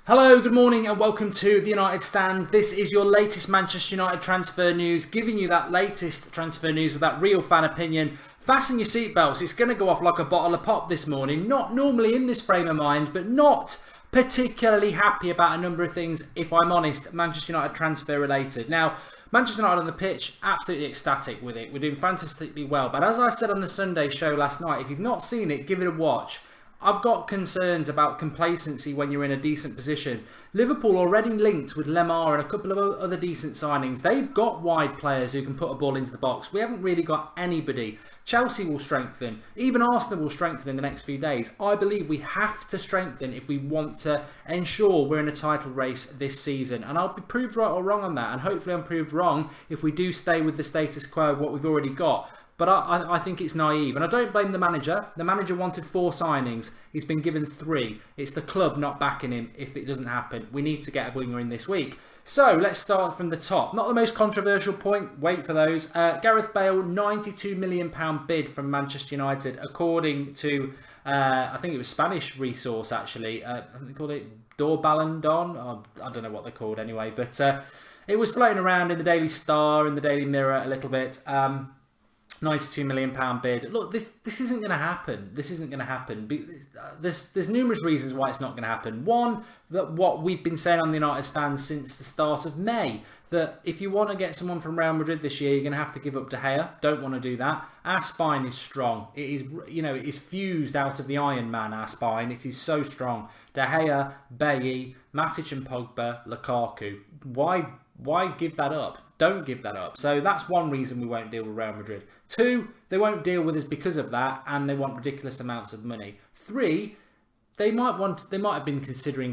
Hello, good morning and welcome to the United Stand. This is your latest Manchester United transfer news, giving you that latest transfer news with that real fan opinion. Fasten your seatbelts, it's going to go off like a bottle of pop this morning. Not normally in this frame of mind, but not particularly happy about a number of things, if I'm honest, Manchester United transfer related. Now, Manchester United on the pitch, absolutely ecstatic with it. We're doing fantastically well. But as I said on the Sunday show last night, if you've not seen it, give it a watch. I've got concerns about complacency when you're in a decent position. Liverpool already linked with Lemar and a couple of other decent signings. They've got wide players who can put a ball into the box. We haven't really got anybody. Chelsea will strengthen. Even Arsenal will strengthen in the next few days. I believe we have to strengthen if we want to ensure we're in a title race this season. And I'll be proved right or wrong on that. And hopefully I'm proved wrong if we do stay with the status quo of what we've already got. But I think it's naive. And I don't blame the manager. The manager wanted 4 signings. He's been given 3. It's the club not backing him if it doesn't happen. We need to get a winger in this week. So let's start from the top. Not the most controversial point. Wait for those. Gareth Bale, £92 million bid from Manchester United, according to, I think it was Spanish resource actually. I think they called it Dor Ballon Don. I don't know what they're called anyway. But it was floating around in the Daily Star, in the Daily Mirror a little bit. £92 million bid. Look, this isn't going to happen. This isn't going to happen. There's numerous reasons why it's not going to happen. One, that what we've been saying on the United Stand since the start of May, that if you want to get someone from Real Madrid this year, you're going to have to give up De Gea. Don't want to do that. Our spine is strong. It is, it is fused out of the Iron Man, our spine. It is so strong. De Gea, Bailly, Matic and Pogba, Lukaku. Why give that up? Don't give that up. So that's one reason we won't deal with Real Madrid. 2, they won't deal with us because of that, and they want ridiculous amounts of money. 3, they might have been considering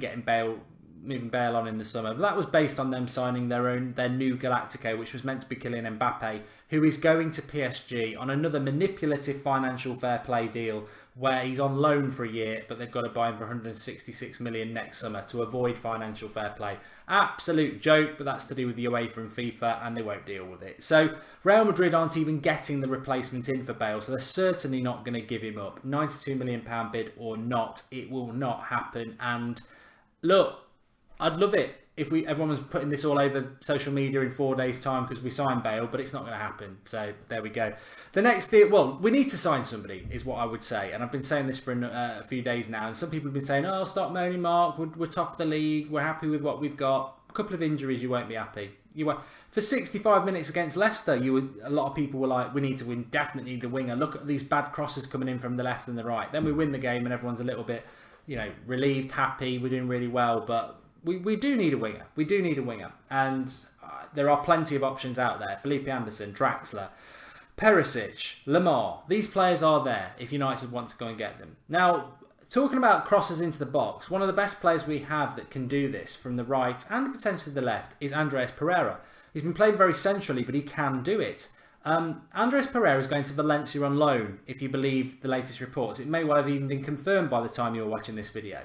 moving Bale on in the summer, but that was based on them signing their new Galactico, which was meant to be Kylian Mbappe, who is going to PSG on another manipulative financial fair play deal where he's on loan for a year, but they've got to buy him for 166 million next summer to avoid financial fair play. Absolute joke, but that's to do with the UEFA and FIFA, and they won't deal with it. So Real Madrid aren't even getting the replacement in for Bale, so they're certainly not going to give him up. £92 million bid or not, it will not happen. And look, I'd love it if everyone was putting this all over social media in 4 days' time because we signed Bale, but it's not going to happen. So there we go. The next deal, well, we need to sign somebody, is what I would say. And I've been saying this for a few days now. And some people have been saying, oh, stop moaning, Mark. We're top of the league. We're happy with what we've got. A couple of injuries, you won't be happy. For 65 minutes against Leicester, a lot of people were like, we need to win, definitely need the winger. Look at these bad crosses coming in from the left and the right. Then we win the game and everyone's a little bit, relieved, happy. We're doing really well, but we do need a winger. We do need a winger. And there are plenty of options out there. Felipe Anderson, Draxler, Perisic, Lemar. These players are there if United want to go and get them. Now, talking about crosses into the box, one of the best players we have that can do this from the right and potentially the left is Andreas Pereira. He's been playing very centrally, but he can do it. Andreas Pereira is going to Valencia on loan, if you believe the latest reports. It may well have even been confirmed by the time you're watching this video.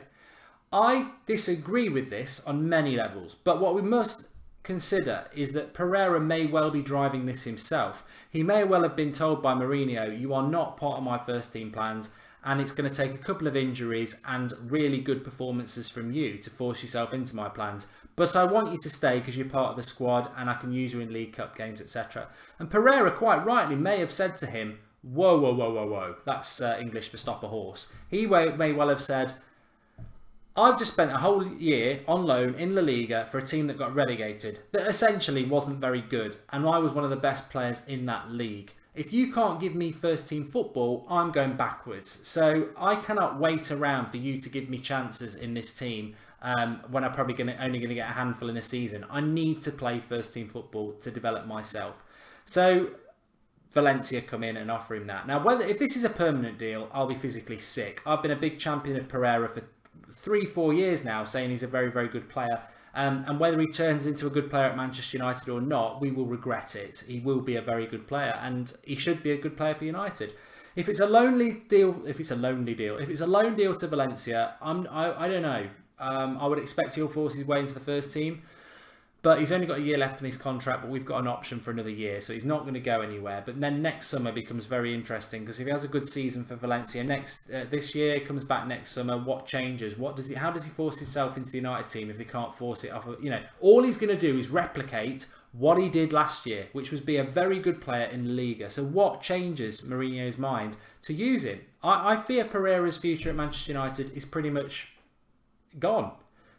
I disagree with this on many levels, but what we must consider is that Pereira may well be driving this himself. He may well have been told by Mourinho, you are not part of my first team plans, and it's going to take a couple of injuries and really good performances from you to force yourself into my plans. But I want you to stay because you're part of the squad and I can use you in League Cup games, etc. And Pereira, quite rightly, may have said to him, whoa, whoa, whoa, whoa, whoa. That's English for stop a horse. He may well have said, I've just spent a whole year on loan in La Liga for a team that got relegated, that essentially wasn't very good, and I was one of the best players in that league. If you can't give me first team football, I'm going backwards. So I cannot wait around for you to give me chances in this team when I'm probably only going to get a handful in a season. I need to play first team football to develop myself. So Valencia come in and offer him that. Now, if this is a permanent deal, I'll be physically sick. I've been a big champion of Pereira for 3-4 years now, saying he's a very, very good player. And whether he turns into a good player at Manchester United or not, we will regret it. He will be a very good player, and he should be a good player for United. If it's a loan deal to Valencia, I don't know. I would expect he'll force his way into the first team. But he's only got a year left in his contract, but we've got an option for another year, so he's not going to go anywhere. But then next summer becomes very interesting, because if he has a good season for Valencia this year, comes back next summer, what changes? How does he force himself into the United team if he can't force it off? All he's going to do is replicate what he did last year, which was be a very good player in La Liga. So what changes Mourinho's mind to use him? I fear Pereira's future at Manchester United is pretty much gone,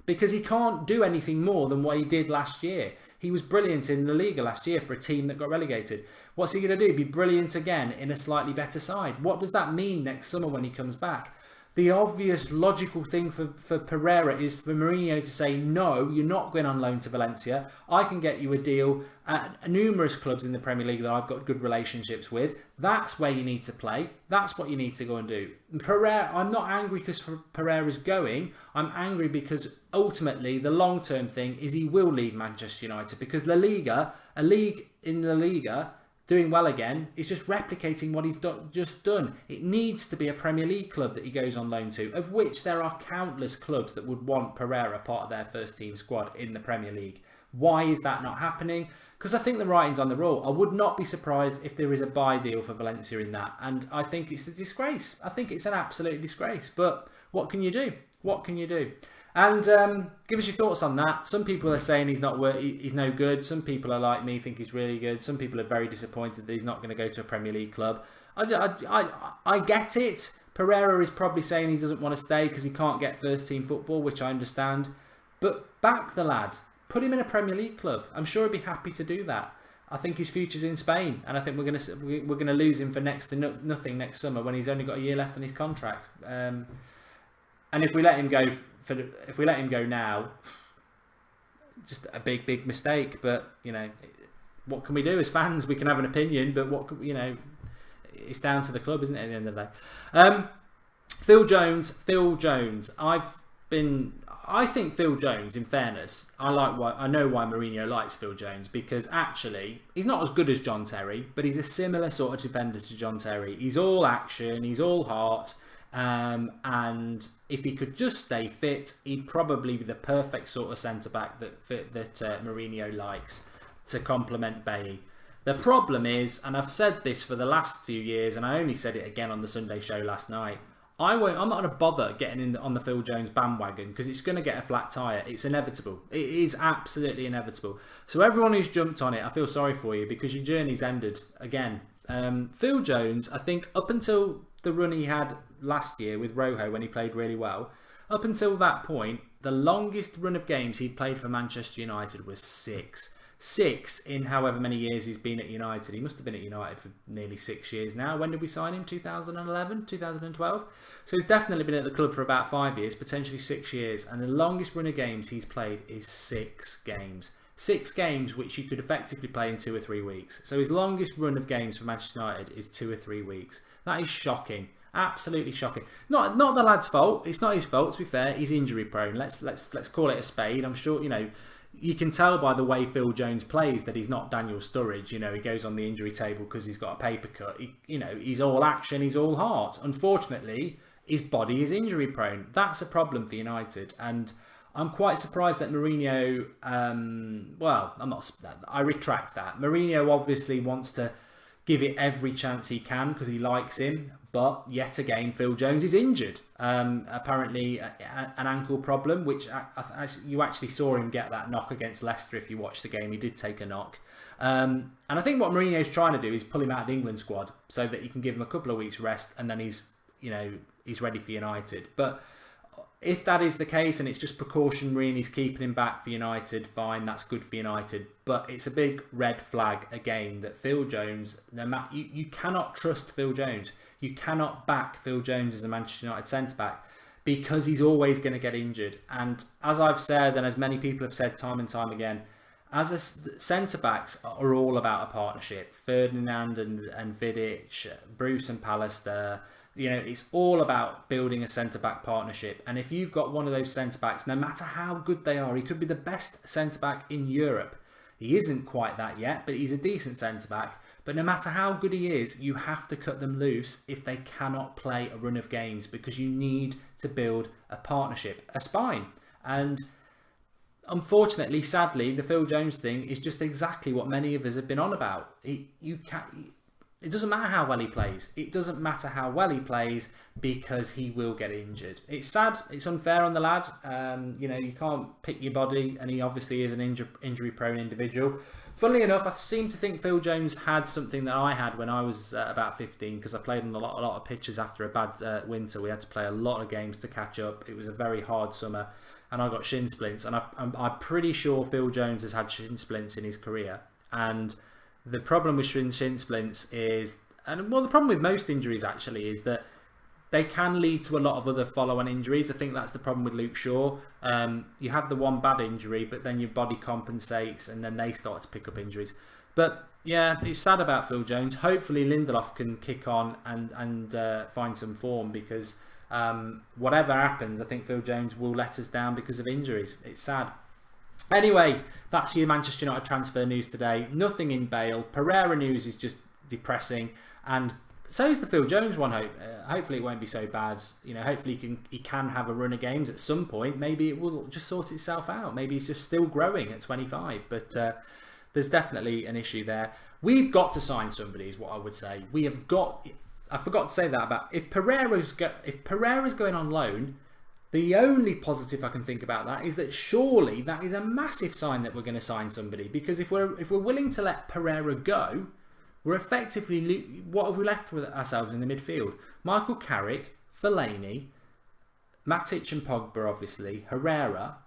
because he can't do anything more than what he did last year. He was brilliant in La Liga last year for a team that got relegated. What's he going to do? Be brilliant again in a slightly better side? What does that mean next summer when he comes back? The obvious logical thing for Pereira is for Mourinho to say, no, you're not going on loan to Valencia. I can get you a deal at numerous clubs in the Premier League that I've got good relationships with. That's where you need to play. That's what you need to go and do. Pereira, I'm not angry because Pereira's going. I'm angry because ultimately the long-term thing is he will leave Manchester United, because La Liga, a league in La Liga, doing well again, is just replicating what he's just done. It needs to be a Premier League club that he goes on loan to, of which there are countless clubs that would want Pereira part of their first team squad in the Premier League. Why is that not happening? Because I think the writing's on the wall. I would not be surprised if there is a buy deal for Valencia in that. And I think it's a disgrace. I think it's an absolute disgrace. But what can you do? What can you do? And give us your thoughts on that. Some people are saying he's no good. Some people are like me, think he's really good. Some people are very disappointed that he's not going to go to a Premier League club. I get it. Pereira is probably saying he doesn't want to stay because he can't get first team football, which I understand. But back the lad. Put him in a Premier League club. I'm sure he'd be happy to do that. I think his future's in Spain, and I think we're going to lose him for next to nothing next summer when he's only got a year left on his contract. And if we let him go now, just a big mistake. But what can we do as fans? We can have an opinion, but it's down to the club, isn't it? At the end of the day, Phil Jones. I think Phil Jones, in fairness, I know why Mourinho likes Phil Jones, because actually he's not as good as John Terry, but he's a similar sort of defender to John Terry. He's all action, he's all heart. And if he could just stay fit, he'd probably be the perfect sort of centre-back that Mourinho likes to complement Bailey. The problem is, and I've said this for the last few years, and I only said it again on the Sunday show last night, I'm not going to bother getting on the Phil Jones bandwagon, because it's going to get a flat tyre. It's inevitable. It is absolutely inevitable. So everyone who's jumped on it, I feel sorry for you, because your journey's ended again. Phil Jones, I think up until the run he had last year with Rojo when he played really well, up until that point, the longest run of games he'd played for Manchester United was 6. 6 in however many years he's been at United. He must have been at United for nearly 6 years now. When did we sign him? 2011? 2012? So he's definitely been at the club for about 5 years, potentially 6 years. And the longest run of games he's played is 6 games. 6 games which you could effectively play in 2 or 3 weeks. So his longest run of games for Manchester United is 2 or 3 weeks. That is shocking. Absolutely shocking. Not the lad's fault. It's not his fault, to be fair. He's injury prone. Let's call it a spade. I'm sure, you can tell by the way Phil Jones plays that he's not Daniel Sturridge. He goes on the injury table because he's got a paper cut. He's all action, he's all heart. Unfortunately, his body is injury prone. That's a problem for United. And I'm quite surprised that Mourinho, I retract that. Mourinho obviously wants to give it every chance he can because he likes him. But yet again, Phil Jones is injured. Apparently an ankle problem, which you actually saw him get that knock against Leicester. If you watch the game, he did take a knock. And I think what Mourinho's trying to do is pull him out of the England squad so that he can give him a couple of weeks rest and then he's ready for United. But if that is the case and it's just precautionary and he's keeping him back for United, fine, that's good for United. But it's a big red flag again that Phil Jones, you cannot trust Phil Jones. You cannot back Phil Jones as a Manchester United centre-back because he's always going to get injured. And as I've said, and as many people have said time and time again, centre-backs are all about a partnership. Ferdinand and Vidic, Bruce and Pallister, it's all about building a centre-back partnership. And if you've got one of those centre-backs, no matter how good they are, he could be the best centre-back in Europe. He isn't quite that yet, but he's a decent centre-back. But no matter how good he is, you have to cut them loose if they cannot play a run of games because you need to build a partnership, a spine. And unfortunately, sadly, the Phil Jones thing is just exactly what many of us have been on about. It doesn't matter how well he plays. It doesn't matter how well he plays because he will get injured. It's sad. It's unfair on the lad. You know, you can't pick your body, and he obviously is an injury-prone individual. Funnily enough, I seem to think Phil Jones had something that I had when I was about 15, because I played on a lot of pitches after a bad winter. We had to play a lot of games to catch up. It was a very hard summer, and I got shin splints. And I'm pretty sure Phil Jones has had shin splints in his career. And the problem with shin splints is, and well, the problem with most injuries actually is that they can lead to a lot of other follow-on injuries. I think that's the problem with Luke Shaw. You have the one bad injury, but then your body compensates, and then they start to pick up injuries. But yeah, it's sad about Phil Jones. Hopefully Lindelof can kick on and find some form, because whatever happens, I think Phil Jones will let us down because of injuries. It's sad. Anyway, that's your Manchester United transfer news today. Nothing in Bale. Pereira news is just depressing, and so is the Phil Jones one. Hopefully it won't be so bad. You know, hopefully he can have a run of games at some point. Maybe it will just sort itself out. Maybe he's just still growing at 25. But there's definitely an issue there. We've got to sign somebody, is what I would say. We have got. I forgot to say that about if Pereira's going on loan. The only positive I can think about that is that surely that is a massive sign that we're going to sign somebody, because if we're willing to let Pereira go, we're effectively, what have we left with ourselves in the midfield? Michael Carrick, Fellaini, Matic and Pogba, obviously, Herrera.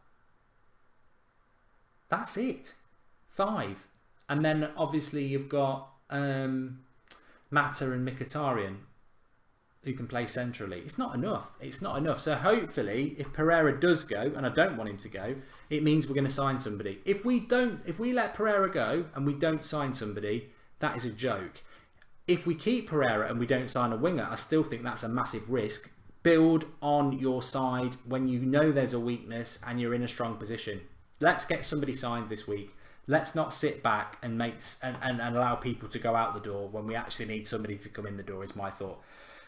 That's it. 5. And then obviously you've got Mata and Mkhitaryan, who can play centrally. It's not enough. It's not enough. So hopefully, if Pereira does go, and I don't want him to go, it means we're going to sign somebody. If we let Pereira go and we don't sign somebody, that is a joke. If we keep Pereira and we don't sign a winger, I still think that's a massive risk. Build on your side when you know there's a weakness and you're in a strong position. Let's get somebody signed this week. Let's not sit back and allow people to go out the door when we actually need somebody to come in the door, is my thought.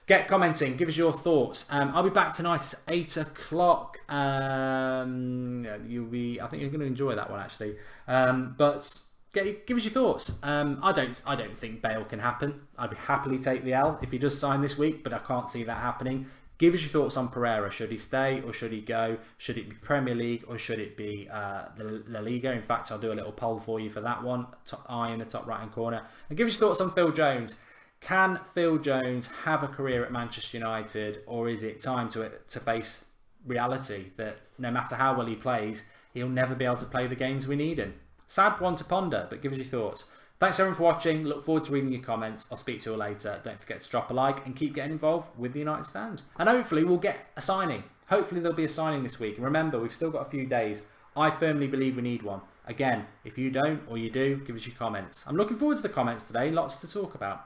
Get commenting, give us your thoughts. I'll be back tonight at 8 o'clock. I think you're going to enjoy that one actually. But give us your thoughts. I don't think Bale can happen. I'd happily take the L if he does sign this week, but I can't see that happening. Give us your thoughts on Pereira. Should he stay or should he go? Should it be Premier League or should it be the La Liga? In fact, I'll do a little poll for you for that one. Top eye in the top right hand corner. And give us your thoughts on Phil Jones. Can Phil Jones have a career at Manchester United, or is it time to face reality that no matter how well he plays, he'll never be able to play the games we need him? Sad one to ponder, but give us your thoughts. Thanks everyone for watching. Look forward to reading your comments. I'll speak to you all later. Don't forget to drop a like and keep getting involved with the United Stand. And hopefully we'll get a signing. Hopefully there'll be a signing this week. And remember, we've still got a few days. I firmly believe we need one. Again, if you don't or you do, give us your comments. I'm looking forward to the comments today. Lots to talk about.